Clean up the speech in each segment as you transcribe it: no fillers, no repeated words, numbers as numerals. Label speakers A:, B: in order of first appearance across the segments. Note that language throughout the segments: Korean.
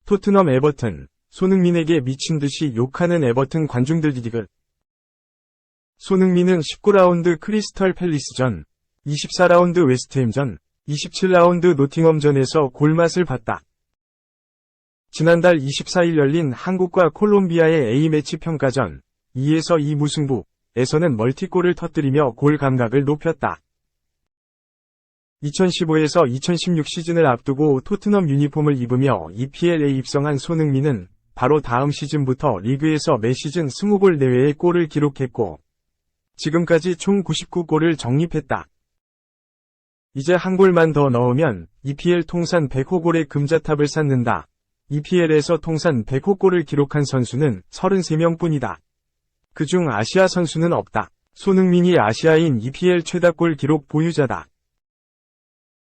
A: 토트넘 에버튼, 손흥민에게 미친듯이 욕하는 에버튼 관중들 디귿. 손흥민은 19라운드 크리스털 팰리스전, 24라운드 웨스트햄전, 27라운드 노팅엄전에서 골맛을 봤다. 지난달 24일 열린 한국과 콜롬비아의 A매치 평가전 2에서 2 무승부에서는 멀티골을 터뜨리며 골 감각을 높였다. 2015에서 2016 시즌을 앞두고 토트넘 유니폼을 입으며 EPL에 입성한 손흥민은 바로 다음 시즌부터 리그에서 매 시즌 20골 내외의 골을 기록했고 지금까지 총 99골을 적립했다. 이제 한 골만 더 넣으면 EPL 통산 100호 골의 금자탑을 쌓는다. EPL에서 통산 100호 골을 기록한 선수는 33명뿐이다. 그중 아시아 선수는 없다. 손흥민이 아시아인 EPL 최다골 기록 보유자다.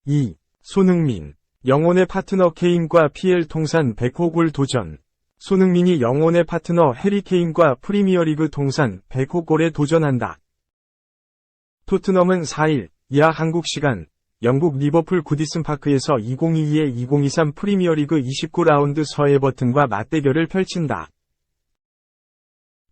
A: 2. 손흥민, 영혼의 파트너 케인과 PL 통산 100호 골 도전. 손흥민이 영혼의 파트너 해리 케인과 프리미어리그 통산 100호 골에 도전한다. 토트넘은 4일 이하 한국 시간 영국 리버풀 구디슨 파크에서 2022-2023 프리미어리그 29라운드 서에버튼과 맞대결을 펼친다.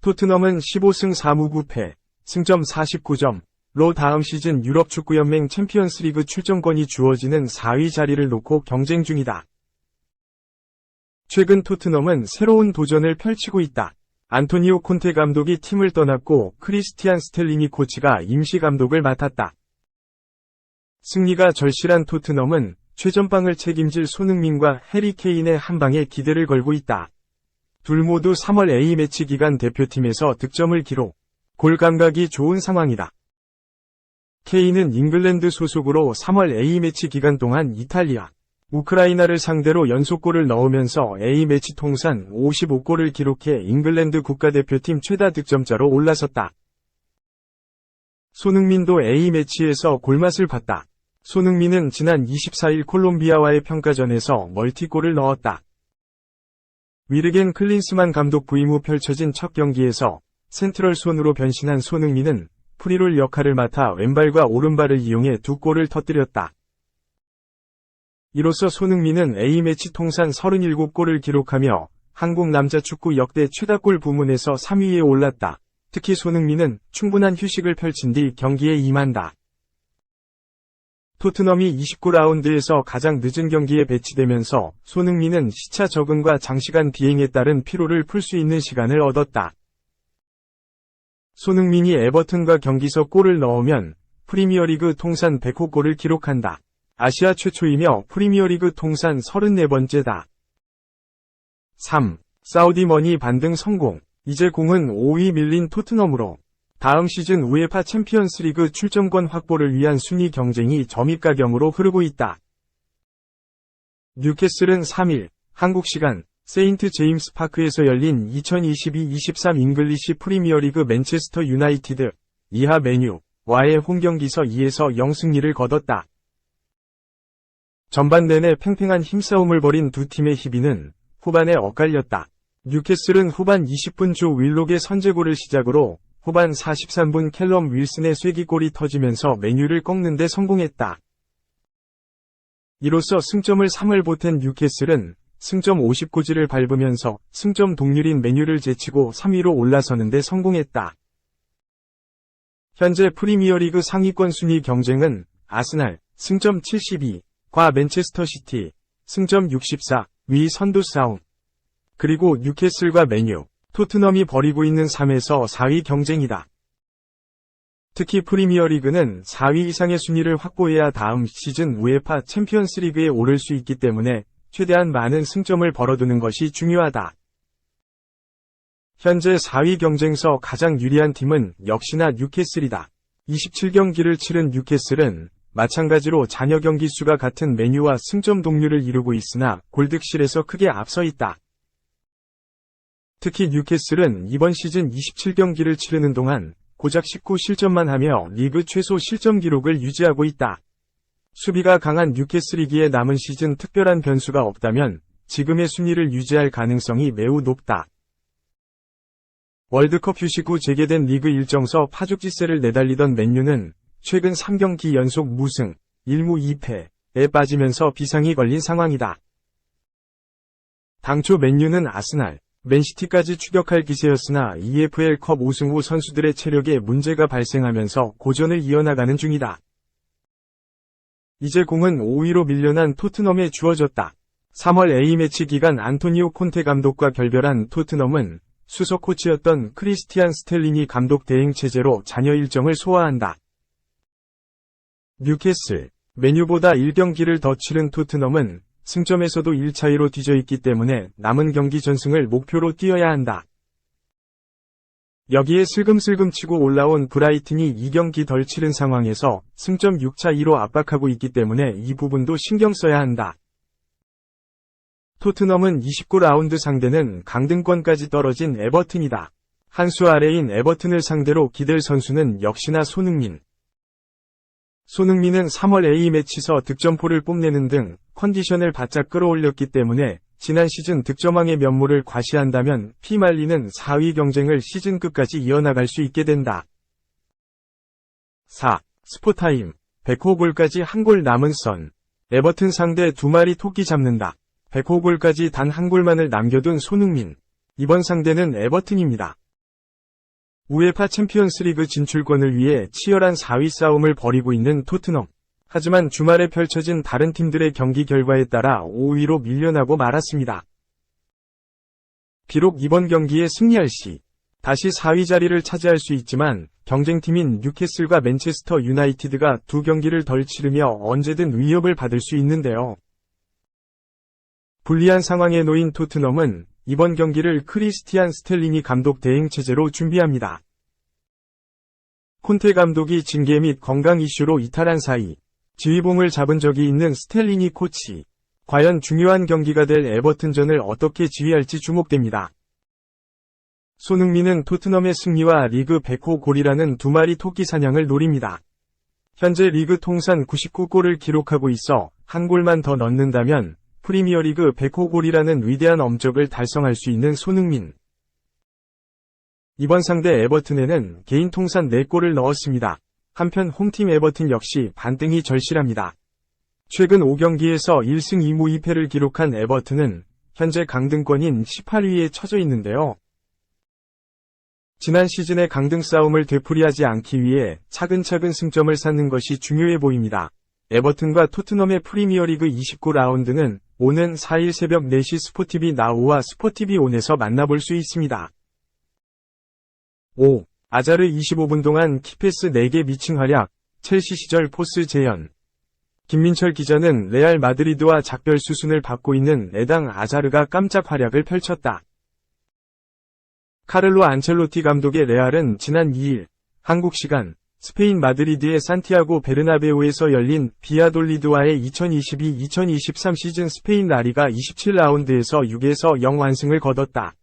A: 토트넘은 15승 4무 9패, 승점 49점로 다음 시즌 유럽축구연맹 챔피언스리그 출전권이 주어지는 4위 자리를 놓고 경쟁 중이다. 최근 토트넘은 새로운 도전을 펼치고 있다. 안토니오 콘테 감독이 팀을 떠났고 크리스티안 스텔리니 코치가 임시 감독을 맡았다. 승리가 절실한 토트넘은 최전방을 책임질 손흥민과 해리 케인의 한방에 기대를 걸고 있다. 둘 모두 3월 A매치 기간 대표팀에서 득점을 기록, 골 감각이 좋은 상황이다. 케인은 잉글랜드 소속으로 3월 A매치 기간 동안 이탈리아, 우크라이나를 상대로 연속골을 넣으면서 A매치 통산 55골을 기록해 잉글랜드 국가대표팀 최다 득점자로 올라섰다. 손흥민도 A매치에서 골맛을 봤다. 손흥민은 지난 24일 콜롬비아와의 평가전에서 멀티골을 넣었다. 위르겐 클린스만 감독 부임 후 펼쳐진 첫 경기에서 센트럴 손으로 변신한 손흥민은 프리롤 역할을 맡아 왼발과 오른발을 이용해 2골을 터뜨렸다. 이로써 손흥민은 A매치 통산 37골을 기록하며 한국 남자 축구 역대 최다골 부문에서 3위에 올랐다. 특히 손흥민은 충분한 휴식을 펼친 뒤 경기에 임한다. 토트넘이 29라운드에서 가장 늦은 경기에 배치되면서 손흥민은 시차 적응과 장시간 비행에 따른 피로를 풀 수 있는 시간을 얻었다. 손흥민이 에버튼과 경기서 골을 넣으면 프리미어리그 통산 100호 골을 기록한다. 아시아 최초이며 프리미어리그 통산 34번째다. 3. 사우디머니 반등 성공. 이제 공은 5위 밀린 토트넘으로 다음 시즌 우에파 챔피언스리그 출전권 확보를 위한 순위 경쟁이 점입가경으로 흐르고 있다. 뉴캐슬은 3일 한국 시간 세인트 제임스 파크에서 열린 2022-23 잉글리시 프리미어리그 맨체스터 유나이티드 이하 맨유와의 홈경기서 2에서 0 승리를 거뒀다. 전반 내내 팽팽한 힘싸움을 벌인 두 팀의 희비는 후반에 엇갈렸다. 뉴캐슬은 후반 20분 조 윌록의 선제골을 시작으로 후반 43분 캘럼 윌슨의 쐐기골이 터지면서 맨유를 꺾는 데 성공했다. 이로써 승점을 3을 보탠 뉴캐슬은 승점 50고지를 밟으면서 승점 동률인 맨유를 제치고 3위로 올라서는 데 성공했다. 현재 프리미어리그 상위권 순위 경쟁은 아스날, 승점 72과 맨체스터 시티, 승점 64위 선두 싸움. 그리고 뉴캐슬과 맨유, 토트넘이 벌이고 있는 3에서 4위 경쟁이다. 특히 프리미어리그는 4위 이상의 순위를 확보해야 다음 시즌 우에파 챔피언스리그에 오를 수 있기 때문에 최대한 많은 승점을 벌어두는 것이 중요하다. 현재 4위 경쟁서 가장 유리한 팀은 역시나 뉴캐슬이다. 27경기를 치른 뉴캐슬은 마찬가지로 잔여 경기 수가 같은 맨유와 승점 동률을 이루고 있으나 골득실에서 크게 앞서 있다. 특히 뉴캐슬은 이번 시즌 27경기를 치르는 동안 고작 19실점만 하며 리그 최소 실점 기록을 유지하고 있다. 수비가 강한 뉴캐슬이기에 남은 시즌 특별한 변수가 없다면 지금의 순위를 유지할 가능성이 매우 높다. 월드컵 휴식 후 재개된 리그 일정서 파죽지세를 내달리던 맨유는 최근 3경기 연속 무승, 1무 2패에 빠지면서 비상이 걸린 상황이다. 당초 맨유는 아스날, 맨시티까지 추격할 기세였으나 EFL컵 우승 후 선수들의 체력에 문제가 발생하면서 고전을 이어나가는 중이다. 이제 공은 5위로 밀려난 토트넘에 주어졌다. 3월 A매치 기간 안토니오 콘테 감독과 결별한 토트넘은 수석 코치였던 크리스티안 스텔링이 감독 대행 체제로 잔여 일정을 소화한다. 뉴캐슬, 맨유보다 1경기를 더 치른 토트넘은 승점에서도 1차이로 뒤져있기 때문에 남은 경기 전승을 목표로 뛰어야 한다. 여기에 슬금슬금 치고 올라온 브라이튼이 2경기 덜 치른 상황에서 승점 6차2로 압박하고 있기 때문에 이 부분도 신경 써야 한다. 토트넘은 29라운드 상대는 강등권까지 떨어진 에버튼이다. 한 수 아래인 에버튼을 상대로 기댈 선수는 역시나 손흥민. 손흥민은 3월 A매치에서 득점포를 뽐내는 등 컨디션을 바짝 끌어올렸기 때문에 지난 시즌 득점왕의 면모를 과시한다면 피말리는 4위 경쟁을 시즌 끝까지 이어나갈 수 있게 된다. 4. 스포타임. 100호 골까지 한 골 남은 선. 에버튼 상대 2마리 토끼 잡는다. 100호 골까지 단 한 골만을 남겨둔 손흥민. 이번 상대는 에버튼입니다. 우에파 챔피언스리그 진출권을 위해 치열한 4위 싸움을 벌이고 있는 토트넘. 하지만 주말에 펼쳐진 다른 팀들의 경기 결과에 따라 5위로 밀려나고 말았습니다. 비록 이번 경기에 승리할 시 다시 4위 자리를 차지할 수 있지만 경쟁팀인 뉴캐슬과 맨체스터 유나이티드가 2경기를 덜 치르며 언제든 위협을 받을 수 있는데요. 불리한 상황에 놓인 토트넘은 이번 경기를 크리스티안 스텔링이 감독 대행 체제로 준비합니다. 콘테 감독이 징계 및 건강 이슈로 이탈한 사이 지휘봉을 잡은 적이 있는 스텔링이 코치. 과연 중요한 경기가 될 에버튼전을 어떻게 지휘할지 주목됩니다. 손흥민은 토트넘의 승리와 리그 100호 골이라는 2마리 토끼 사냥을 노립니다. 현재 리그 통산 99골을 기록하고 있어 한 골만 더 넣는다면 프리미어리그 100호 골이라는 위대한 업적을 달성할 수 있는 손흥민. 이번 상대 에버튼에는 개인 통산 4골을 넣었습니다. 한편 홈팀 에버튼 역시 반등이 절실합니다. 최근 5경기에서 1승 2무 2패를 기록한 에버튼은 현재 강등권인 18위에 처져 있는데요. 지난 시즌의 강등 싸움을 되풀이하지 않기 위해 차근차근 승점을 쌓는 것이 중요해 보입니다. 에버튼과 토트넘의 프리미어리그 29라운드는 오는 4일 새벽 4시 스포티비 나우와 스포티비 온에서 만나볼 수 있습니다. 5. 아자르 25분 동안 키패스 4개 미칭 활약, 첼시 시절 포스 재현. 김민철 기자는 레알 마드리드와 작별 수순을 받고 있는 에당 아자르가 깜짝 활약을 펼쳤다. 카를로 안첼로티 감독의 레알은 지난 2일 한국 시간 스페인 마드리드의 산티아고 베르나베우에서 열린 비아돌리드와의 2022-2023 시즌 스페인 라리가 27라운드에서 6에서 0 완승을 거뒀다.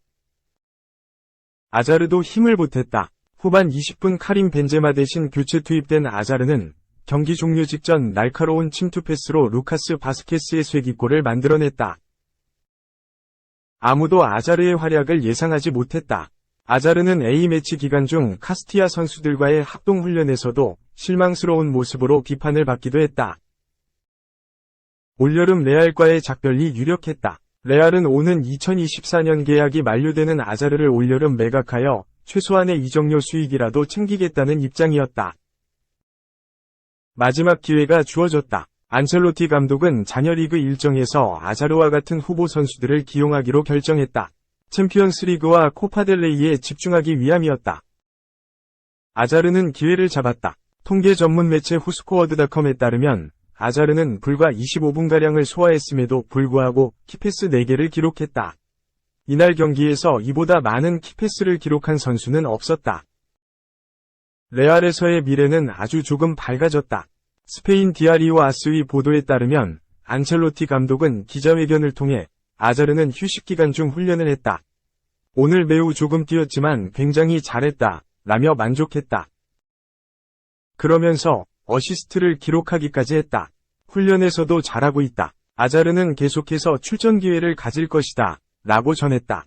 A: 아자르도 힘을 보탰다. 후반 20분 카림 벤제마 대신 교체 투입된 아자르는 경기 종료 직전 날카로운 침투 패스로 루카스 바스케스의 쐐기골을 만들어냈다. 아무도 아자르의 활약을 예상하지 못했다. 아자르는 A매치 기간 중 카스티아 선수들과의 합동훈련에서도 실망스러운 모습으로 비판을 받기도 했다. 올여름 레알과의 작별이 유력했다. 레알은 오는 2024년 계약이 만료되는 아자르를 올여름 매각하여 최소한의 이적료 수익이라도 챙기겠다는 입장이었다. 마지막 기회가 주어졌다. 안첼로티 감독은 잔여 리그 일정에서 아자르와 같은 후보 선수들을 기용하기로 결정했다. 챔피언스리그와 코파델레이에 집중하기 위함이었다. 아자르는 기회를 잡았다. 통계 전문 매체 후스코어드닷컴에 따르면 아자르는 불과 25분가량을 소화했음에도 불구하고 키패스 4개를 기록했다. 이날 경기에서 이보다 많은 키패스를 기록한 선수는 없었다. 레알에서의 미래는 아주 조금 밝아졌다. 스페인 디아리오 아스의 보도에 따르면 안첼로티 감독은 기자회견을 통해 아자르는 휴식 기간 중 훈련을 했다. 오늘 매우 조금 뛰었지만 굉장히 잘했다. 라며 만족했다. 그러면서 어시스트를 기록하기까지 했다. 훈련에서도 잘하고 있다. 아자르는 계속해서 출전 기회를 가질 것이다. 라고 전했다.